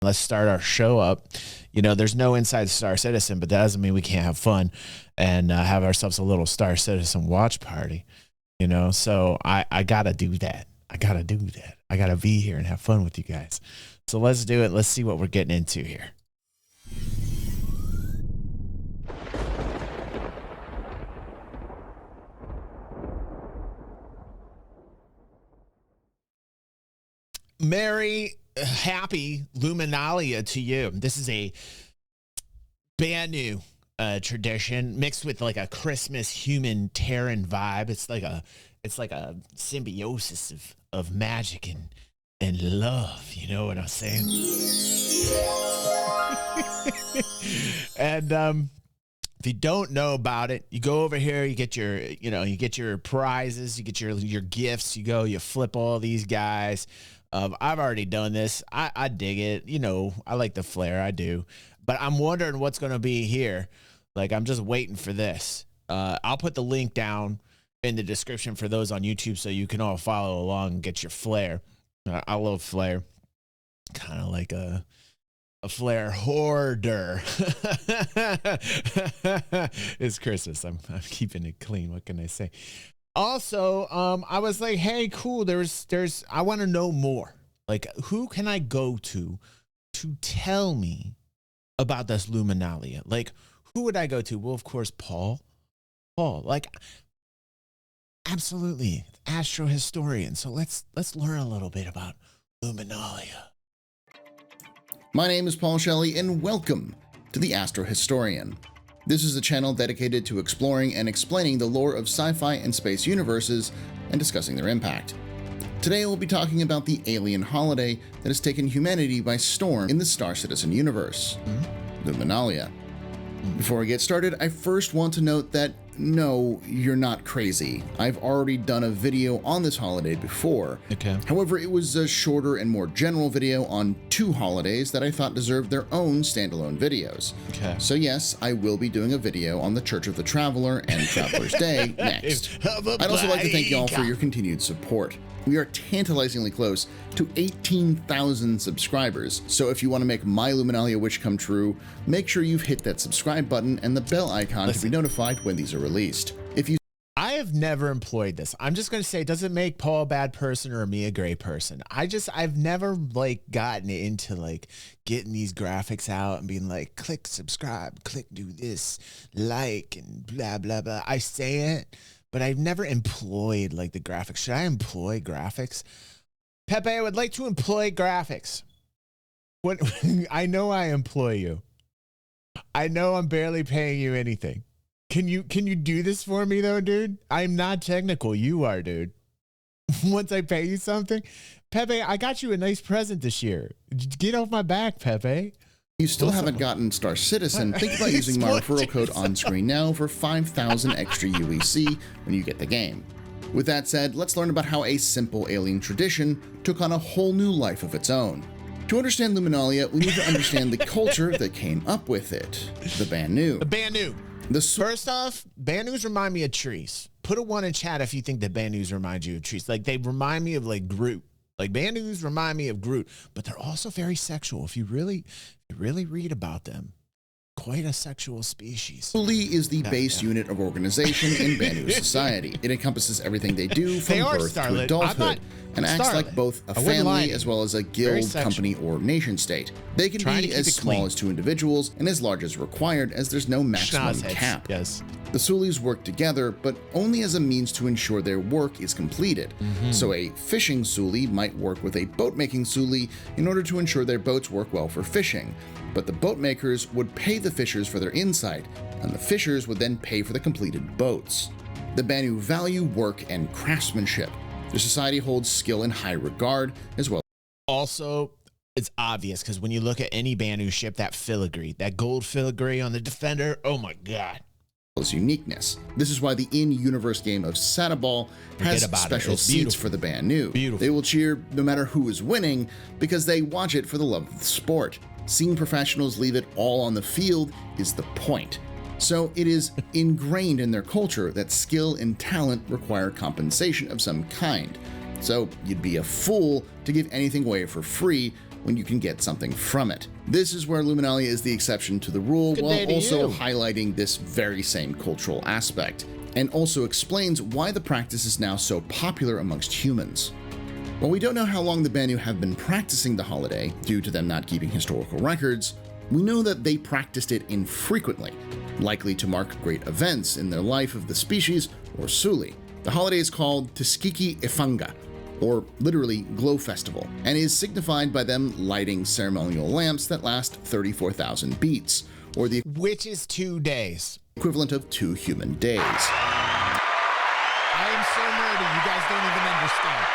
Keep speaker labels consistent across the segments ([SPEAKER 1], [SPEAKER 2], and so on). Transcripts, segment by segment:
[SPEAKER 1] Let's start our show up. You know, there's no inside Star Citizen, but that doesn't mean we can't have fun and have ourselves a little Star Citizen watch party. You know, so I gotta do that. I gotta do that. I gotta be here and have fun with you guys. So let's do it. Let's see what we're getting into here. Merry, happy Luminalia to you. This is a brand new tradition mixed with like a Christmas human Terran vibe. It's like a symbiosis of magic and love. You know what I'm saying? And if you don't know about it, you go over here, you get your prizes, you get your gifts, you flip all these guys. I've already done this. I dig it. You know, I like the flair. I do. But I'm wondering what's going to be here. Like, I'm just waiting for this. I'll put the link down in the description for those on YouTube so you can all follow along and get your flair. I love flair. Kind of like a flair hoarder. It's Christmas. I'm keeping it clean. What can I say? Also, I was like, hey, cool. I want to know more. Like, who can I go to tell me about this Luminalia? Like, who would I go to? Well, of course, Paul, like, absolutely, astro historian. So let's learn a little bit about Luminalia.
[SPEAKER 2] My name is Paul Shelley, and welcome to the Astro Historian. This is a channel dedicated to exploring and explaining the lore of sci-fi and space universes and discussing their impact. Today we'll be talking about the alien holiday that has taken humanity by storm in the Star Citizen universe, Luminalia. Before we get started, I first want to note that no, you're not crazy. I've already done a video on this holiday before.
[SPEAKER 1] Okay.
[SPEAKER 2] However, it was a shorter and more general video on 2 holidays that I thought deserved their own standalone videos.
[SPEAKER 1] Okay.
[SPEAKER 2] So yes, I will be doing a video on the Church of the Traveler and Traveler's Day next. I'd also like to thank y'all for your continued support. We are tantalizingly close to 18,000 subscribers, so if you want to make my Luminalia wish come true, make sure you've hit that subscribe button and the bell icon to be notified when these are released.
[SPEAKER 1] I have never employed this. I'm just going to say it doesn't make Paul a bad person or me a great person. I've never like gotten into like getting these graphics out and being like, click subscribe, click do this, like, and blah, blah, blah. I say it, but I've never employed like the graphics. Should I employ graphics? Pepe, I would like to employ graphics. What? I know I employ you. I know I'm barely paying you anything. Can you do this for me though, dude? I'm not technical. You are, dude. Once I pay you something, Pepe, I got you a nice present this year. Get off my back, Pepe.
[SPEAKER 2] You still haven't gotten Star Citizen, think about using my referral code on screen now for 5,000 extra UEC when you get the game. With that said, let's learn about how a simple alien tradition took on a whole new life of its own. To understand Luminalia, we need to understand the culture that came up with it, the Banu.
[SPEAKER 1] The Banu. First off, Banus remind me of trees. Put a 1 in chat if you think that Banus remind you of trees. Like, they remind me of like Groot. Like, Banus remind me of Groot, but they're also very sexual. If you really read about them, quite a sexual species.
[SPEAKER 2] Suli is the base unit of organization in Banu society. It encompasses everything they do from birth to adulthood and acts like both a family as well as a guild, company, or nation state. They can be as small as 2 individuals and as large as required, as there's no maximum cap.
[SPEAKER 1] Yes.
[SPEAKER 2] The Sulis work together, but only as a means to ensure their work is completed. So a fishing Suli might work with a boat-making Suli in order to ensure their boats work well for fishing. But the boat makers would pay the fishers for their insight, and the fishers would then pay for the completed boats. The Banu value work and craftsmanship. Their society holds skill in high regard as well.
[SPEAKER 1] Also, it's obvious because when you look at any Banu ship, that filigree, that gold filigree on the Defender, oh my God.
[SPEAKER 2] Uniqueness. This is why the in-universe game of Sadaball has special seats for the Banu. They will cheer no matter who is winning because they watch it for the love of the sport. Seeing professionals leave it all on the field is the point. So it is ingrained in their culture that skill and talent require compensation of some kind. So you'd be a fool to give anything away for free when you can get something from it. This is where Luminalia is the exception to the rule,
[SPEAKER 1] Good
[SPEAKER 2] while
[SPEAKER 1] day to
[SPEAKER 2] also
[SPEAKER 1] you.
[SPEAKER 2] highlighting this very same cultural aspect, and also explains why the practice is now so popular amongst humans. While we don't know how long the Banu have been practicing the holiday, due to them not keeping historical records, we know that they practiced it infrequently, likely to mark great events in their life of the species, or Suli. The holiday is called Teskiki Ifanga, or literally Glow Festival, and is signified by them lighting ceremonial lamps that last 34,000 beats, or the
[SPEAKER 1] Which is 2 days.
[SPEAKER 2] equivalent of 2 human days.
[SPEAKER 1] I am so nerdy, you guys don't even understand.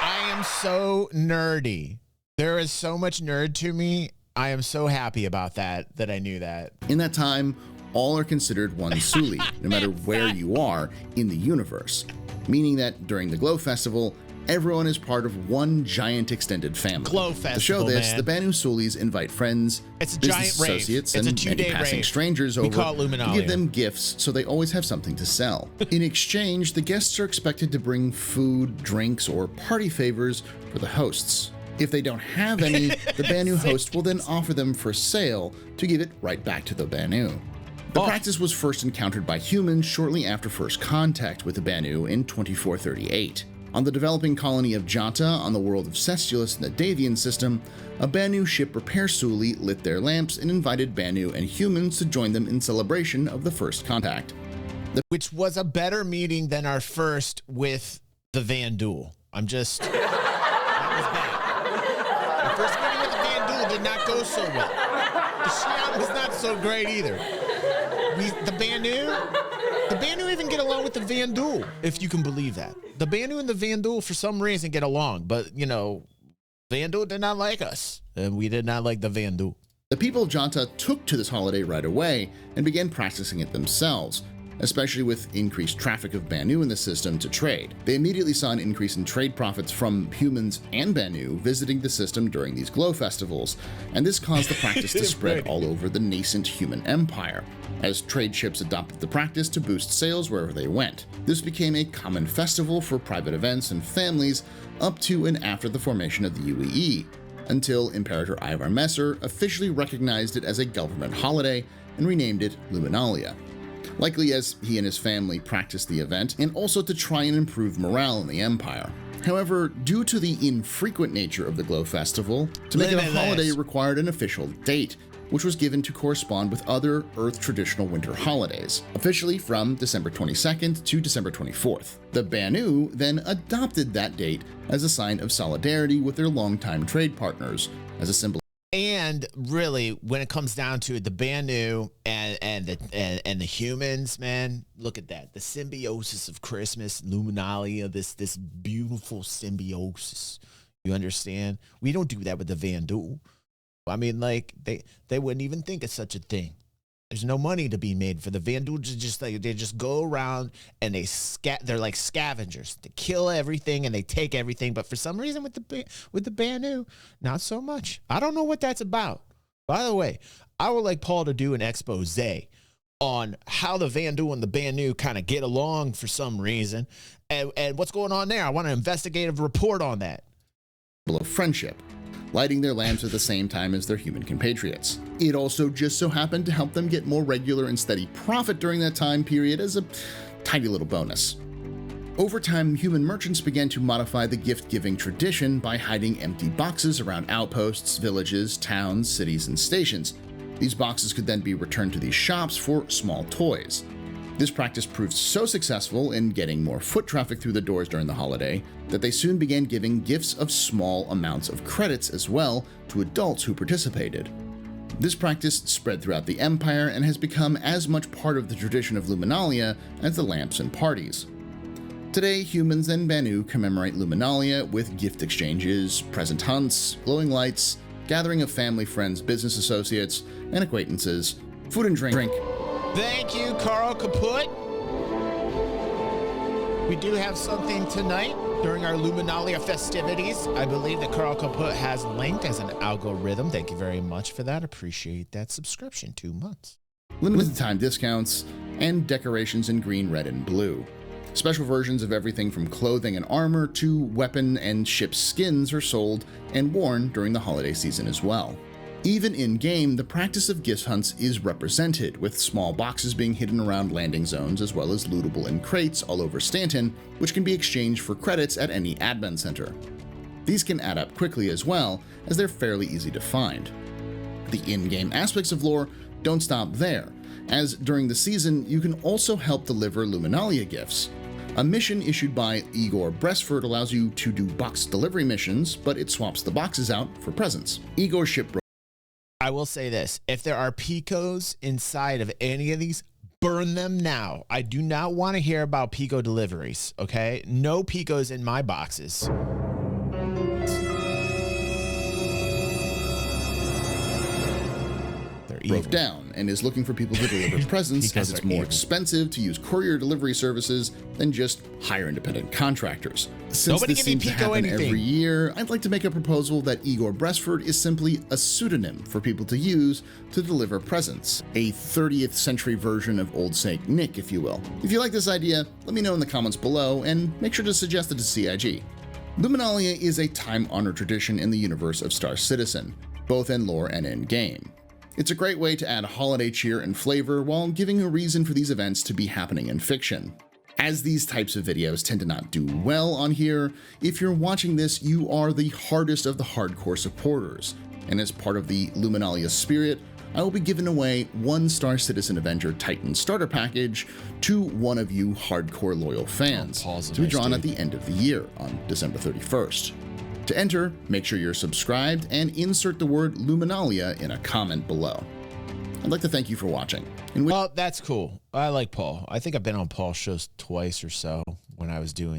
[SPEAKER 1] I am so nerdy. There is so much nerd to me. I am so happy about that I knew that.
[SPEAKER 2] In that time, all are considered one Suli, no matter where you are in the universe, meaning that during the Glow Festival, everyone is part of one giant extended family.
[SPEAKER 1] Glow Festival,
[SPEAKER 2] To show this,
[SPEAKER 1] man.
[SPEAKER 2] the Banu Sulis invite friends,
[SPEAKER 1] It's a
[SPEAKER 2] business
[SPEAKER 1] giant rave.
[SPEAKER 2] associates,
[SPEAKER 1] It's a
[SPEAKER 2] and many
[SPEAKER 1] 2-day
[SPEAKER 2] passing
[SPEAKER 1] rave.
[SPEAKER 2] strangers
[SPEAKER 1] We
[SPEAKER 2] over
[SPEAKER 1] call it
[SPEAKER 2] to
[SPEAKER 1] Luminalia.
[SPEAKER 2] give them gifts so they always have something to sell. In exchange, the guests are expected to bring food, drinks, or party favors for the hosts. If they don't have any, the Banu host will then offer them for sale to give it right back to the Banu. The practice was first encountered by humans shortly after first contact with the Banu in 2438. On the developing colony of Janta on the world of SYULEN in the Davian system, a Banu ship repair Suli lit their lamps and invited Banu and humans to join them in celebration of the first contact.
[SPEAKER 1] Which was a better meeting than our first with the Vandul. I'm just... that was bad. Our first meeting with the Vandul did not go so well. The Shi'an was not so great either. The Banu even get along with the Vandul, if you can believe that. The Banu and the Vandul, for some reason, get along. But, you know, Vandul did not like us, and we did not like the Vandul.
[SPEAKER 2] The people of Janta took to this holiday right away and began practicing it themselves, especially with increased traffic of Banu in the system to trade. They immediately saw an increase in trade profits from humans and Banu visiting the system during these glow festivals, and this caused the practice to spread all over the nascent human empire, as trade ships adopted the practice to boost sales wherever they went. This became a common festival for private events and families up to and after the formation of the UEE, until Imperator Ivar Messer officially recognized it as a government holiday and renamed it Luminalia, likely as he and his family practiced the event and also to try and improve morale in the empire. However, due to the infrequent nature of the Glow Festival, to make it a holiday required an official date, which was given to correspond with other Earth traditional winter holidays, officially from December 22nd to December 24th. The Banu then adopted that date as a sign of solidarity with their longtime trade partners, as a symbol.
[SPEAKER 1] And really, when it comes down to it, the Banu and the humans, man, look at that. The symbiosis of Christmas, Luminalia, this beautiful symbiosis. You understand? We don't do that with the Vandul. I mean, like, they wouldn't even think of such a thing. There's no money to be made for the Vandul. They just go around and they're like scavengers. They kill everything and they take everything. But for some reason with the Banu, not so much. I don't know what that's about. By the way, I would like Paul to do an expose on how the Vandul and the Banu kind of get along for some reason and what's going on there. I want an investigative report on that.
[SPEAKER 2] Of friendship, lighting their lamps at the same time as their human compatriots. It also just so happened to help them get more regular and steady profit during that time period as a tiny little bonus. Over time, human merchants began to modify the gift-giving tradition by hiding empty boxes around outposts, villages, towns, cities, and stations. These boxes could then be returned to these shops for small toys. This practice proved so successful in getting more foot traffic through the doors during the holiday that they soon began giving gifts of small amounts of credits as well to adults who participated. This practice spread throughout the empire and has become as much part of the tradition of Luminalia as the lamps and parties. Today, humans and Banu commemorate Luminalia with gift exchanges, present hunts, glowing lights, gathering of family, friends, business associates, and acquaintances, food and drink.
[SPEAKER 1] Thank you, Carl Kaput. We do have something tonight during our Luminalia festivities. I believe that Carl Kaput has linked as an algorithm. Thank you very much for that. Appreciate that subscription. 2 months.
[SPEAKER 2] Limited time discounts, and decorations in green, red, and blue. Special versions of everything from clothing and armor to weapon and ship skins are sold and worn during the holiday season as well. Even in-game, the practice of gift hunts is represented, with small boxes being hidden around landing zones as well as lootable in crates all over Stanton, which can be exchanged for credits at any admin center. These can add up quickly as well, as they're fairly easy to find. The in-game aspects of lore don't stop there, as during the season you can also help deliver Luminalia gifts. A mission issued by Igor Brestford allows you to do box delivery missions, but it swaps the boxes out for presents. Igor's ship.
[SPEAKER 1] I will say this, if there are Picos inside of any of these, burn them now. I do not want to hear about Pico deliveries, okay? No Picos in my boxes.
[SPEAKER 2] Broke down and is looking for people to deliver presents as it's more expensive to use courier delivery services than just hire independent contractors. Since this seems to happen every year, I'd like to make a proposal that Igor Brestford is simply a pseudonym for people to use to deliver presents. A 30th century version of Old Saint Nick, if you will. If you like this idea, let me know in the comments below and make sure to suggest it to CIG. Luminalia is a time-honored tradition in the universe of Star Citizen, both in lore and in-game. It's a great way to add holiday cheer and flavor while giving a reason for these events to be happening in fiction. As these types of videos tend to not do well on here, if you're watching this, you are the hardest of the hardcore supporters, and as part of the Luminalia spirit, I will be giving away one Star Citizen Avenger Titan starter package to one of you hardcore loyal fans, to be drawn at the end of the year on December 31st. To enter, make sure you're subscribed and insert the word Luminalia in a comment below. I'd like to thank you for watching.
[SPEAKER 1] Well, that's cool. I like Paul. I think I've been on Paul's shows twice or so when I was doing